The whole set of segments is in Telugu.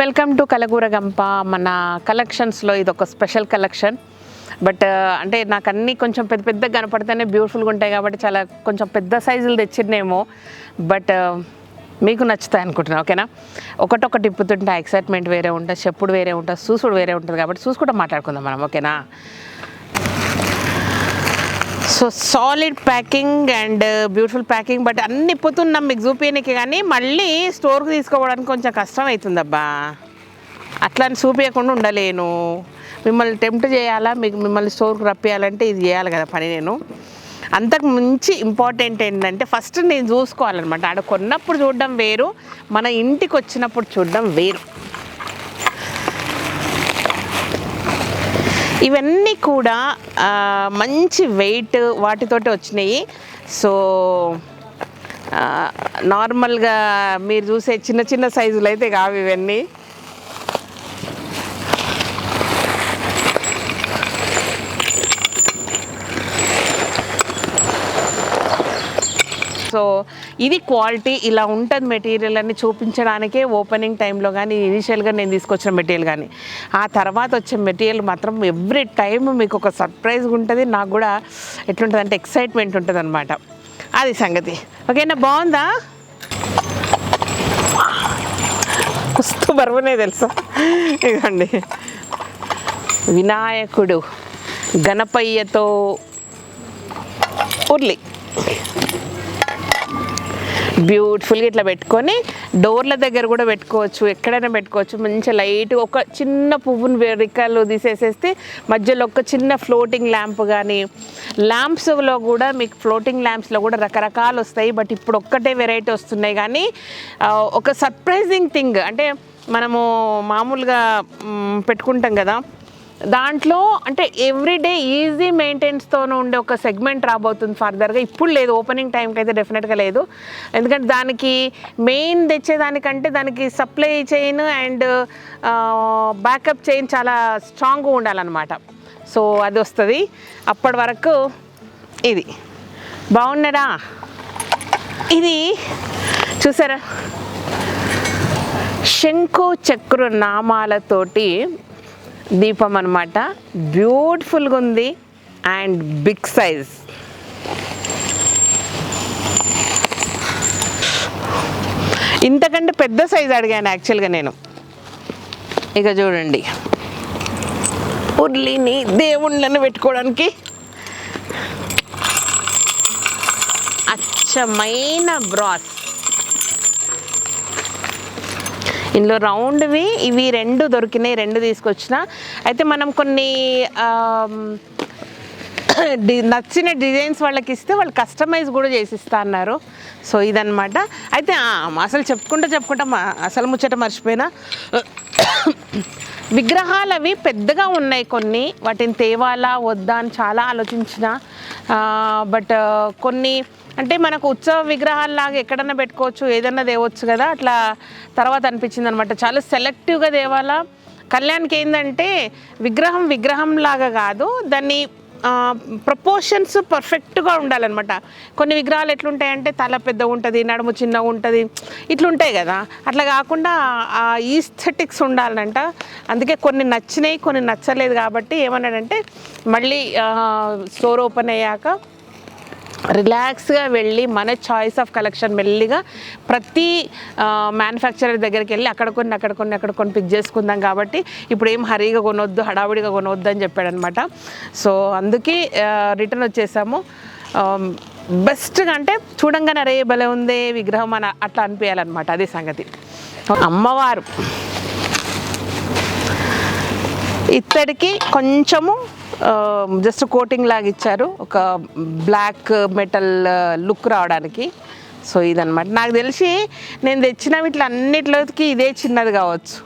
Welcome to Kalagooragampa. మన కలెక్షన్స్లో ఇది ఒక స్పెషల్ కలెక్షన్. బట్ అంటే నాకు అన్నీ కొంచెం పెద్ద పెద్దగా కనపడితేనే బ్యూటిఫుల్గా ఉంటాయి కాబట్టి చాలా కొంచెం పెద్ద సైజులు తెచ్చినేమో, బట్ మీకు నచ్చుతాయి అనుకుంటున్నాను. ఓకేనా? ఒకటొకటి తిప్పుతుంటే ఎక్సైట్మెంట్ వేరే ఉంటుంది, చెప్పుడు వేరే ఉంటుంది, చూసుడు వేరే ఉంటుంది కాబట్టి చూసుకుంటూ మాట్లాడుకుందాం మనం. ఓకేనా? So solid packing and beautiful packing, but అన్ని ఇప్పుతున్నాం మీకు చూపించడానికి, కానీ మళ్ళీ స్టోర్కి తీసుకోవడానికి కొంచెం కష్టం అవుతుందబ్బా. అట్లా అని చూపించకుండా ఉండలేను, మిమ్మల్ని టెంప్ట్ చేయాలా, మిమ్మల్ని స్టోర్కి రప్పియాలంటే ఇది చేయాలి కదా పని. నేను అంతకు మించి ఇంపార్టెంట్ ఏంటంటే ఫస్ట్ నేను చూసుకోవాలన్నమాట. ఆడ కొన్నప్పుడు చూడడం వేరు, మన ఇంటికి వచ్చినప్పుడు చూడడం వేరు. ఇవన్నీ కూడా మంచి వెయిట్ వాటితోటి వచ్చినాయి. సో నార్మల్గా మీరు చూసే చిన్న చిన్న సైజులు అయితే కావు ఇవన్నీ. సో ఇది క్వాలిటీ ఇలా ఉంటుంది. మెటీరియల్ అన్ని చూపించడానికే ఓపెనింగ్ టైంలో కానీ ఇనిషియల్గా నేను తీసుకొచ్చిన మెటీరియల్ కానీ, ఆ తర్వాత వచ్చే మెటీరియల్ మాత్రం ఎవ్రీ టైం మీకు ఒక సర్ప్రైజ్గా ఉంటుంది. నాకు కూడా ఎట్లుంటుంది అంటే ఎక్సైట్మెంట్ ఉంటుంది అనమాట. అది సంగతి. ఓకేనా? బాగుందా? వస్తూ బరువునే తెలుసా. ఇదండి వినాయకుడు గణపయ్యతో ఉర్లి బ్యూటిఫుల్గా ఇట్లా పెట్టుకొని డోర్ల దగ్గర కూడా పెట్టుకోవచ్చు, ఎక్కడైనా పెట్టుకోవచ్చు. మంచిగా లైట్ ఒక చిన్న పువ్వును రిక్కలు తీసేసేస్తే మధ్యలో ఒక చిన్న ఫ్లోటింగ్ ల్యాంప్ కానీ, ల్యాంప్స్లో కూడా మీకు ఫ్లోటింగ్ ల్యాంప్స్లో కూడా రకరకాలు వస్తాయి. బట్ ఇప్పుడు ఒక్కటే వెరైటీ వస్తున్నాయి. కానీ ఒక సర్ప్రైజింగ్ థింగ్ అంటే మనము మామూలుగా పెట్టుకుంటాం కదా, దాంట్లో అంటే ఎవ్రీడే ఈజీ మెయింటెనెన్స్తోనే ఉండే ఒక సెగ్మెంట్ రాబోతుంది ఫర్దర్గా. ఇప్పుడు లేదు, ఓపెనింగ్ టైంకి అయితే డెఫినెట్గా లేదు. ఎందుకంటే దానికి మెయిన్ తెచ్చేదానికంటే దానికి supply chain and backup chain చాలా స్ట్రాంగ్గా ఉండాలన్నమాట. సో అది వస్తుంది. అప్పటి వరకు ఇది బాగున్నదా? ఇది చూసారా, శంకు చక్ర నామాలతోటి దీపం అన్నమాట. బ్యూటిఫుల్గా ఉంది అండ్ బిగ్ సైజ్. ఇంతకంటే పెద్ద సైజ్ అడిగాను యాక్చువల్గా నేను. ఇక చూడండి, ఉర్లిని దేవుళ్ళని పెట్టుకోవడానికి అచ్చమైన బ్రాస్. ఇందులో రౌండ్వి ఇవి రెండు దొరికినాయి, రెండు తీసుకొచ్చిన. అయితే మనం కొన్ని నచ్చిన డిజైన్స్ వాళ్ళకి ఇస్తే వాళ్ళు కస్టమైజ్ కూడా చేసిస్తా అన్నారు. సో ఇదన్నమాట. అయితే అసలు చెప్పుకుంటా అసలు ముచ్చట మర్చిపోయినా, విగ్రహాలు అవి పెద్దగా ఉన్నాయి కొన్ని, వాటిని తేవాలా వద్దా అని చాలా ఆలోచించిన. బట్ కొన్ని అంటే మనకు ఉత్సవ విగ్రహాల్లాగా ఎక్కడన్నా పెట్టుకోవచ్చు, ఏదన్నా తేవచ్చు కదా, అట్లా తర్వాత అనిపించింది అనమాట. చాలా సెలెక్టివ్గా తేవాలా. కళ్యాణ్కి ఏంటంటే విగ్రహంలాగా కాదు, దాన్ని ప్రపోర్షన్స్ పర్ఫెక్ట్గా ఉండాలన్నమాట. కొన్ని విగ్రహాలు ఎట్లుంటాయంటే తల పెద్దగా ఉంటుంది, నడుము చిన్నగా ఉంటుంది, ఇట్లుంటాయి కదా. అట్లా కాకుండా ఆ ఈస్థెటిక్స్ ఉండాలంట. అందుకే కొన్ని నచ్చినాయి, కొన్ని నచ్చలేదు. కాబట్టి ఏమన్నాడంటే మళ్ళీ స్టోర్ ఓపెన్ అయ్యాక రిలాక్స్గా వెళ్ళి మన చాయిస్ ఆఫ్ కలెక్షన్ మెల్లిగా ప్రతి మ్యానుఫ్యాక్చరర్ దగ్గరికి వెళ్ళి అక్కడ కొన్ని పిక్ చేసుకుందాం. కాబట్టి ఇప్పుడు ఏం హరీగా కొనవద్దు, హడావిడిగా కొనవద్దు అని చెప్పాడనమాట. సో అందుకే రిటర్న్ వచ్చేసాము. బెస్ట్గా అంటే చూడంగానే అరే భలే ఉందే విగ్రహం అని అట్లా అనిపించాలన్నమాట. అదే సంగతి. అమ్మవారు ఇత్తడికి కొంచెము జస్ట్ కోటింగ్ లాగా ఇచ్చారు, ఒక బ్లాక్ మెటల్ లుక్ రావడానికి. సో ఇదన్నమాట. నాకు తెలిసి నేను తెచ్చిన వీటిలో అన్నిటిలోకి ఇదే చిన్నది కావచ్చు.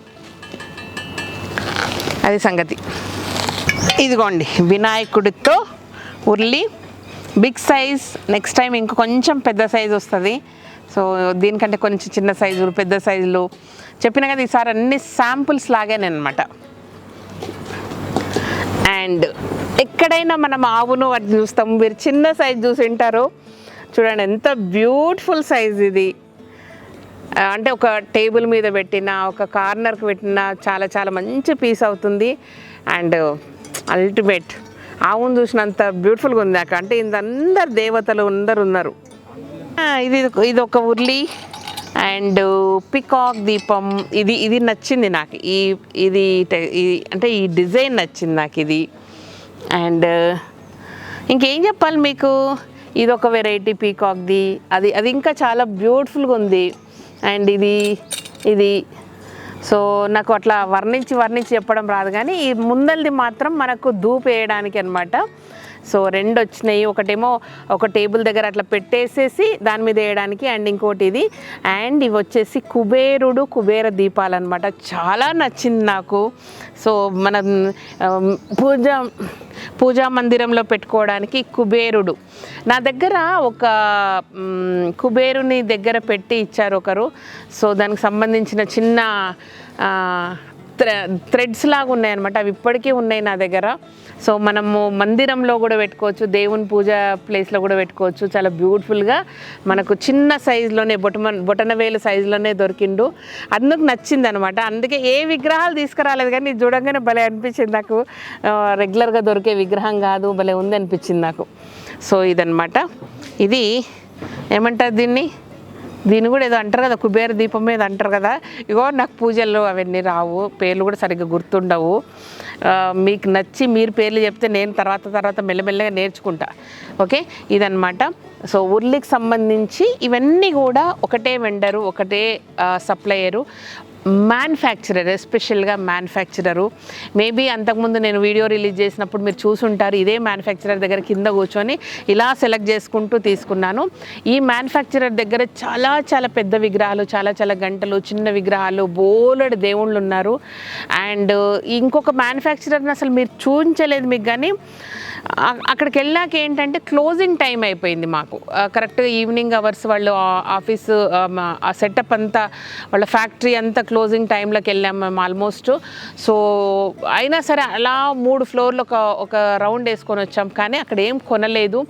అది సంగతి. ఇదిగోండి వినాయకుడితో urli big size. Next time ఇంక కొంచెం పెద్ద సైజు వస్తుంది. సో దీనికంటే కొంచెం చిన్న సైజులు, పెద్ద సైజులు చెప్పిన కదా. ఈసారి అన్ని శాంపుల్స్ లాగానే అనమాట. అండ్ ఎక్కడైనా మనం ఆవును వాటిని చూస్తాం, మీరు చిన్న సైజ్ చూసి ఉంటారు. చూడండి ఎంత బ్యూటిఫుల్ సైజ్ ఇది. అంటే ఒక టేబుల్ మీద పెట్టిన, ఒక కార్నర్కి పెట్టిన చాలా చాలా మంచి పీస్ అవుతుంది. అండ్ అల్టిమేట్ ఆవును చూసినంత బ్యూటిఫుల్గా ఉంది అక్కడ. అంటే అందరు దేవతలు అందరు ఉన్నారు. ఇది ఒక ఉర్లి అండ్ పికాక్ దీపం. ఇది నచ్చింది నాకు. ఇది అంటే ఈ డిజైన్ నచ్చింది నాకు ఇది. అండ్ ఇంకేం చెప్పాలి మీకు, ఇది ఒక వెరైటీ పీకాక్ది. అది ఇంకా చాలా బ్యూటిఫుల్గా ఉంది. అండ్ ఇది సో నాకు అట్లా వర్ణించి చెప్పడం రాదు, కానీ ఈ ముందల్ది మాత్రం మనకు ధూప్ వేయడానికి అనమాట. సో 2 వచ్చినాయి. ఒకటేమో ఒక టేబుల్ దగ్గర అట్లా పెట్టేసేసి దాని మీద వేయడానికి, అండ్ ఇంకోటి ఇది. అండ్ ఇవి వచ్చేసి కుబేర దీపాలు అనమాట. చాలా నచ్చింది నాకు. సో మనం పూజా మందిరంలో పెట్టుకోవడానికి కుబేరుడు. నా దగ్గర ఒక కుబేరుని దగ్గర పెట్టి ఇచ్చారు ఒకరు. సో దానికి సంబంధించిన చిన్న థ్రెడ్స్ లాగా ఉన్నాయన్నమాట. అవి ఇప్పటికీ ఉన్నాయి నా దగ్గర. సో మనము మందిరంలో కూడా పెట్టుకోవచ్చు, దేవుని పూజ ప్లేస్లో కూడా పెట్టుకోవచ్చు. చాలా బ్యూటిఫుల్గా మనకు చిన్న సైజులోనే బొటనవేలు సైజులోనే దొరికిండు. అందుకు నచ్చింది అనమాట. అందుకే ఏ విగ్రహాలు తీసుకురాలేదు, కానీ ఇది చూడంగానే భలే అనిపించింది నాకు. రెగ్యులర్గా దొరికే విగ్రహం కాదు, భలే ఉంది అనిపించింది నాకు. సో ఇదనమాట. ఇది ఏమంటారు దీన్ని కూడా ఏదో అంటారు కదా, కుబేర దీపం మీద అంటారు కదా. ఇగో నాకు పూజల్లో అవన్నీ రావు, పేర్లు కూడా సరిగ్గా గుర్తుండవు. మీకు నచ్చి మీరు పేర్లు చెప్తే నేను తర్వాత మెల్లమెల్లగా నేర్చుకుంటా. ఓకే, ఇదన్నమాట. సో ఉర్లికి సంబంధించి ఇవన్నీ కూడా ఒకటే వెండరు, ఒకటే సప్లయరు, మ్యానుఫ్యాక్చరర్, ఎస్పెషల్గా మ్యానుఫ్యాక్చరరు. మేబీ అంతకుముందు నేను వీడియో రిలీజ్ చేసినప్పుడు మీరు చూసుంటారు. ఇదే మ్యానుఫ్యాక్చరర్ దగ్గర కింద కూర్చొని ఇలా సెలెక్ట్ చేసుకుంటూ తీసుకున్నాను. ఈ మ్యానుఫ్యాక్చరర్ దగ్గర చాలా చాలా పెద్ద విగ్రహాలు, చాలా చాలా గంటలు, చిన్న విగ్రహాలు, బోలెడు దేవుళ్ళు ఉన్నారు. అండ్ ఇంకొక మ్యానుఫ్యాక్చరర్ని అసలు మీరు చూపించలేదు మీకు, కానీ అక్కడికి వెళ్ళాక ఏంటంటే క్లోజింగ్ టైం అయిపోయింది మాకు. కరెక్ట్గా ఈవినింగ్ అవర్స్ వాళ్ళు ఆఫీసు ఆ సెటప్ అంతా, వాళ్ళ ఫ్యాక్టరీ అంతా క్లోజింగ్ టైంలోకి వెళ్ళాము మేము ఆల్మోస్ట్. సో అయినా సరే అలా 3 ఫ్లోర్లు ఒక రౌండ్ వేసుకొని వచ్చాం, కానీ అక్కడ ఏం కొనలేదు.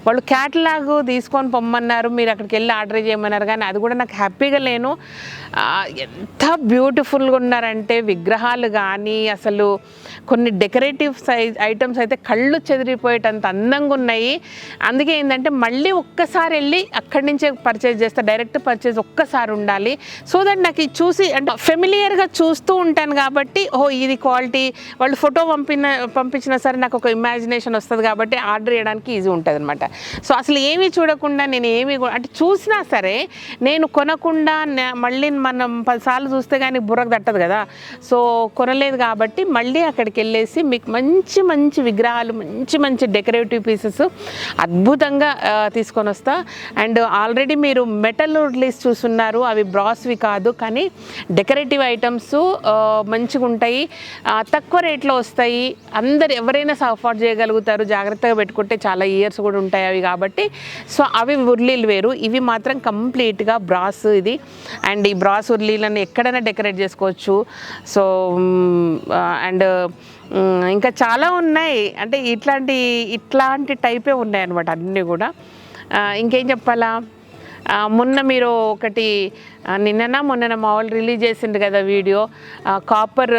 వాళ్ళు క్యాటలాగ్ తీసుకొని పొమ్మన్నారు, మీరు అక్కడికి వెళ్ళి ఆర్డర్ చేయమన్నారు, కానీ అది కూడా నాకు హ్యాపీగా లేను. ఎంత బ్యూటిఫుల్గా ఉన్నారంటే విగ్రహాలు కానీ, అసలు కొన్ని డెకరేటివ్ ఐటమ్స్ అయితే కళ్ళు చెదిరిపోయేటంత అందంగా ఉన్నాయి. అందుకే ఏంటంటే మళ్ళీ ఒక్కసారి వెళ్ళి అక్కడి నుంచే పర్చేజ్ చేస్తా, డైరెక్ట్ పర్చేజ్ ఒక్కసారి ఉండాలి. సో దట్ నాకు ఇది చూసి అంటే ఫెమిలియర్గా చూస్తూ ఉంటాను కాబట్టి, ఇది క్వాలిటీ, వాళ్ళు ఫోటో పంపించినా సరే నాకు ఒక ఇమాజినేషన్ వస్తుంది కాబట్టి ఆర్డర్ చేయడానికి ఈజీ ఉంటుంది అనమాట. సో అసలు ఏమీ చూడకుండా నేను అంటే చూసినా సరే నేను కొనకుండా మళ్ళీ మనం 10 సార్లు చూస్తే కానీ బుర్రకు తట్టదు కదా. సో కొనలేదు కాబట్టి మళ్ళీ అక్కడికి వెళ్ళేసి మీకు మంచి మంచి విగ్రహాలు, మంచి మంచి డెకరేటివ్ పీసెస్ అద్భుతంగా తీసుకొని వస్తా. అండ్ ఆల్రెడీ మీరు మెటల్ ఉర్లీస్ చూస్తున్నారు, అవి బ్రాస్వి కాదు, కానీ డెకరేటివ్ ఐటమ్స్ మంచిగా ఉంటాయి, తక్కువ రేట్లో వస్తాయి, ఎవరైనా అఫోర్డ్ చేయగలుగుతారు, జాగ్రత్తగా పెట్టుకుంటే చాలా ఇయర్స్ కూడా ఉంటాయి అవి కాబట్టి. సో అవి ఉర్లీలు వేరు, ఇవి మాత్రం కంప్లీట్గా బ్రాస్ ఇది. అండ్ ఈ బ్రాస్ ఉర్లీలను ఎక్కడైనా డెకరేట్ చేసుకోవచ్చు. సో అండ్ ఇంకా చాలా ఉన్నాయి, అంటే ఇట్లాంటి టైపే ఉన్నాయి అనమాట అన్నీ కూడా. ఇంకేం చెప్పాలా, మొన్న మీరు ఒకటి మొన్న మా వాళ్ళు రిలీజ్ చేసిండు కదా వీడియో, కాపర్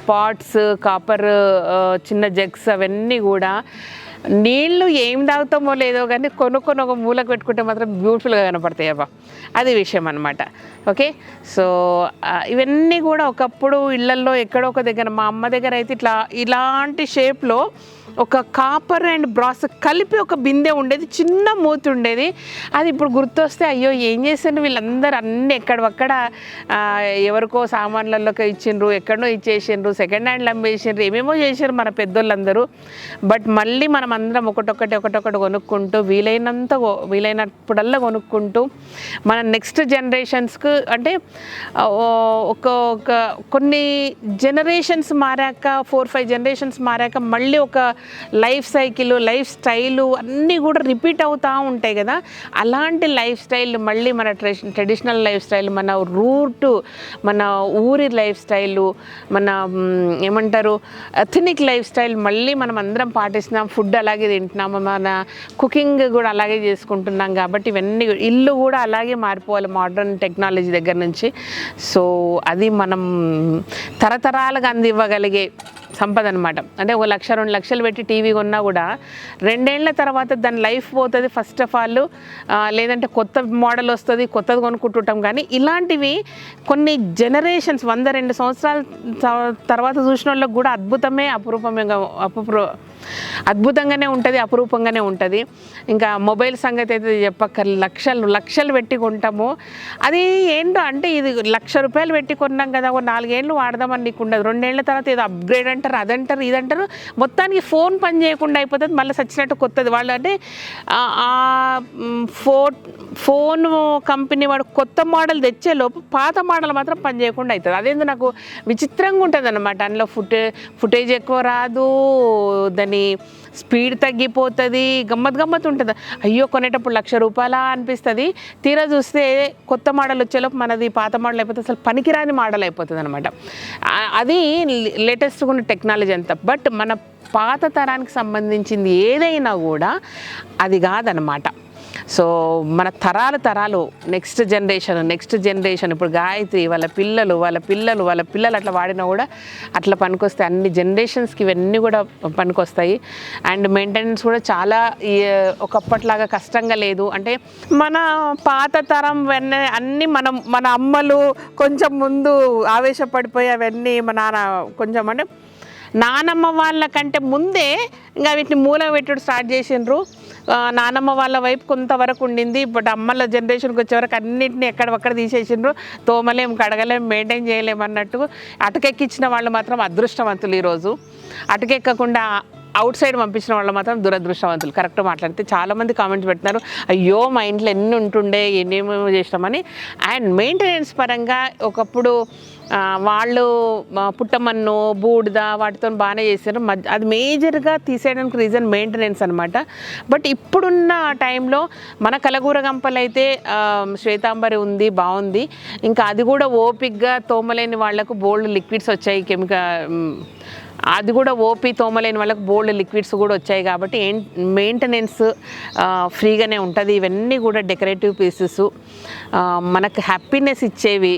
పాట్స్, కాపర్ చిన్న జగ్స్, అవన్నీ కూడా నీళ్ళు ఏం తాగుతామో లేదో కానీ కొనుక్కొని ఒక మూలకు పెట్టుకుంటే మాత్రం బ్యూటిఫుల్గా కనపడతాయి అబ్బా, అది విషయం అనమాట. ఓకే, సో ఇవన్నీ కూడా ఒకప్పుడు ఇళ్లల్లో ఎక్కడో ఒక దగ్గర, మా అమ్మ దగ్గర అయితే ఇలాంటి షేప్లో ఒక కాపర్ అండ్ బ్రాస్ కలిపి ఒక బిందె ఉండేది, చిన్న మూతి ఉండేది. అది ఇప్పుడు గుర్తొస్తే అయ్యో ఏం చేసిండ్రు వీళ్ళందరూ, అన్నీ ఎక్కడక్కడ ఎవరికో సామాన్లలోకి ఇచ్చిండ్రు, ఎక్కడో ఇచ్చేసిండ్రు, సెకండ్ హ్యాండ్లు అమ్మేసిండ్రు, ఏమేమో చేసారు మన పెద్దోళ్ళందరూ. బట్ మళ్ళీ మనం అందరం ఒకటొకటి కొనుక్కుంటూ వీలైనప్పుడల్లా కొనుక్కుంటూ మన నెక్స్ట్ జనరేషన్స్కి, అంటే కొన్ని జనరేషన్స్ మారాక, 4-5 జనరేషన్స్ మారాక మళ్ళీ ఒక లైఫ్ సైకిల్, లైఫ్ స్టైలు అన్నీ కూడా రిపీట్ అవుతూ ఉంటాయి కదా. అలాంటి లైఫ్ స్టైల్ మళ్ళీ మన ట్రెడిషనల్ లైఫ్ స్టైల్, మన రూట్, మన ఊరి లైఫ్ స్టైలు, మన ఏమంటారు ఎథనిక్ లైఫ్ స్టైల్ మళ్ళీ మనం అందరం పాటిస్తున్నాం. ఫుడ్ అలాగే తింటున్నాము, మన కుకింగ్ కూడా అలాగే చేసుకుంటున్నాం. కాబట్టి ఇవన్నీ ఇల్లు కూడా అలాగే మారిపోవాలి మోడర్న్ టెక్నాలజీ దగ్గర నుంచి. సో అది మనం తరతరాలుగా అందివ్వగలిగే సంపద అనమాట. అంటే 1 లక్ష 2 లక్షలు పెట్టి టీవీ కొన్నా కూడా 2 ఏళ్ల తర్వాత దాని లైఫ్ పోతుంది ఫస్ట్ ఆఫ్ ఆల్. లేదంటే కొత్త మోడల్ వస్తుంది, కొత్తది కొనుక్కుంటుంటాం. కానీ ఇలాంటివి కొన్ని జనరేషన్స్ 100-2 సంవత్సరాల తర్వాత చూసిన వాళ్ళకి కూడా అద్భుతంగానే ఉంటుంది, అపురూపంగానే ఉంటుంది. ఇంకా మొబైల్ సంగతి అయితే చెప్పక్క, లక్షలు పెట్టి కొంటాము. అది ఏంటో అంటే ఇది 1 లక్ష రూపాయలు పెట్టి కొన్నాం కదా, 4 ఏళ్ళు వాడదామని నీకు ఉండదు. 2 ఏళ్ల తర్వాత ఏదో అప్గ్రేడ్ అంటారు, అదంటారు, ఇదంటారు. మొత్తానికి ఫోన్ పని చేయకుండా అయిపోతుంది, మళ్ళీ సచ్చినట్టు కొత్తది. వాళ్ళు అంటే ఫోన్ కంపెనీ వాడు కొత్త మోడల్ తెచ్చేలోపు పాత మోడల్ మాత్రం పని చేయకుండా అవుతుంది. అదేందో నాకు విచిత్రంగా ఉంటుంది అన్నమాట. అందులో ఫుటేజ్ ఎక్కువ రాదు, దాని స్పీడ్ తగ్గిపోతుంది, గమ్మత్ ఉంటుంది. అయ్యో కొనేటప్పుడు 1 లక్ష రూపాయలా అనిపిస్తుంది. తీరా చూస్తే కొత్త మోడల్ వచ్చేలోపు మనది పాత మోడల్ అయిపోతుంది, అసలు పనికిరాని మోడల్ అయిపోతుంది అనమాట. అది లేటెస్ట్గా ఉన్న టెక్నాలజీ అంతా. బట్ మన పాత తరానికి సంబంధించింది ఏదైనా కూడా అది కాదనమాట. సో మన తరాలు నెక్స్ట్ జనరేషన్ ఇప్పుడు గాయత్రి వాళ్ళ పిల్లలు అట్లా వాడినా కూడా అట్లా పనికొస్తాయి. అన్ని జనరేషన్స్కి ఇవన్నీ కూడా పనికొస్తాయి. అండ్ మెయింటెనెన్స్ కూడా చాలా ఒకప్పట్లాగా కష్టంగా లేదు. అంటే మన పాత తరం అన్నీ మన అమ్మలు కొంచెం ముందు ఆవేశపడిపోయి అవన్నీ మా నాన్న కొంచెం అంటే నానమ్మ వాళ్ళకంటే ముందే ఇంకా వీటిని మూల పెట్టుడు స్టార్ట్ చేసిండ్రు. నానమ్మ వాళ్ళ వైపు కొంతవరకు ఉండింది. బట్ అమ్మల జనరేషన్కి వచ్చేవరకు అన్నింటినీ ఎక్కడొక్కడ తీసేసిండ్రు. తోమలేం, కడగలేం, మెయింటైన్ చేయలేం అన్నట్టు అటకెక్కించిన వాళ్ళు మాత్రం అదృష్టవంతులు. ఈరోజు అటకెక్కకుండా అవుట్ సైడ్ పంపించిన వాళ్ళు మాత్రం దురదృష్టవంతులు. కరెక్ట్గా మాట్లాడితే చాలామంది కామెంట్స్ పెడుతున్నారు, అయ్యో మా ఇంట్లో ఎన్ని ఉంటుండే, ఎన్నేమేమో చేసినామని. అండ్ మెయింటెనెన్స్ పరంగా ఒకప్పుడు వాళ్ళు పుట్టమన్ను, బూడిద వాటితో బాగానే చేశారు. అది మేజర్గా తీసేయడానికి రీజన్ మెయింటెనెన్స్ అనమాట. బట్ ఇప్పుడున్న టైంలో మన కలగూరగంపలు అయితే శ్వేతాంబరి ఉంది, బాగుంది. ఇంకా అది కూడా ఓపిక్గా తోమలేని వాళ్లకు బోల్డ్ లిక్విడ్స్ వచ్చాయి, అది కూడా ఓపీ తోమలేని వాళ్ళకి బోల్డ్ లిక్విడ్స్ కూడా వచ్చాయి. కాబట్టి మెయింటెనెన్స్ ఫ్రీగానే ఉంటుంది. ఇవన్నీ కూడా డెకరేటివ్ పీసెస్, మనకు హ్యాపీనెస్ ఇచ్చేవి.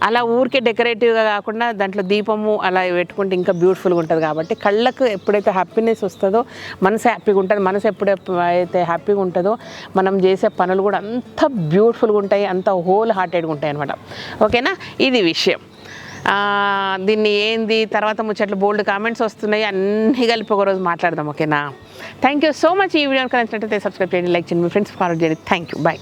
అలా ఊరికే డెకరేటివ్గా కాకుండా దాంట్లో దీపము అలా పెట్టుకుంటే ఇంకా బ్యూటిఫుల్గా ఉంటుంది. కాబట్టి కళ్ళకు ఎప్పుడైతే హ్యాపీనెస్ వస్తుందో మనసు హ్యాపీగా ఉంటుంది. మనసు ఎప్పుడైతే హ్యాపీగా ఉంటుందో మనం చేసే పనులు కూడా అంత బ్యూటిఫుల్గా ఉంటాయి, అంత హోల్ హార్టెడ్గా ఉంటాయి అనమాట. ఓకేనా, ఇది విషయం. దీన్ని ఏంది తర్వాత ముచ్చట్లు బోల్డ్ కామెంట్స్ వస్తున్నాయి, అన్నీ కలిపి ఒకరోజు మాట్లాడదాం. ఓకేనా, థ్యాంక్ యూ సో మచ్. ఈ వీడియోని నచ్చినట్లయితే సబ్స్క్రైబ్ చేయండి, లైక్ చేయండి, మీ ఫ్రెండ్స్ ఫార్వర్డ్ చేయండి. Thank you, bye.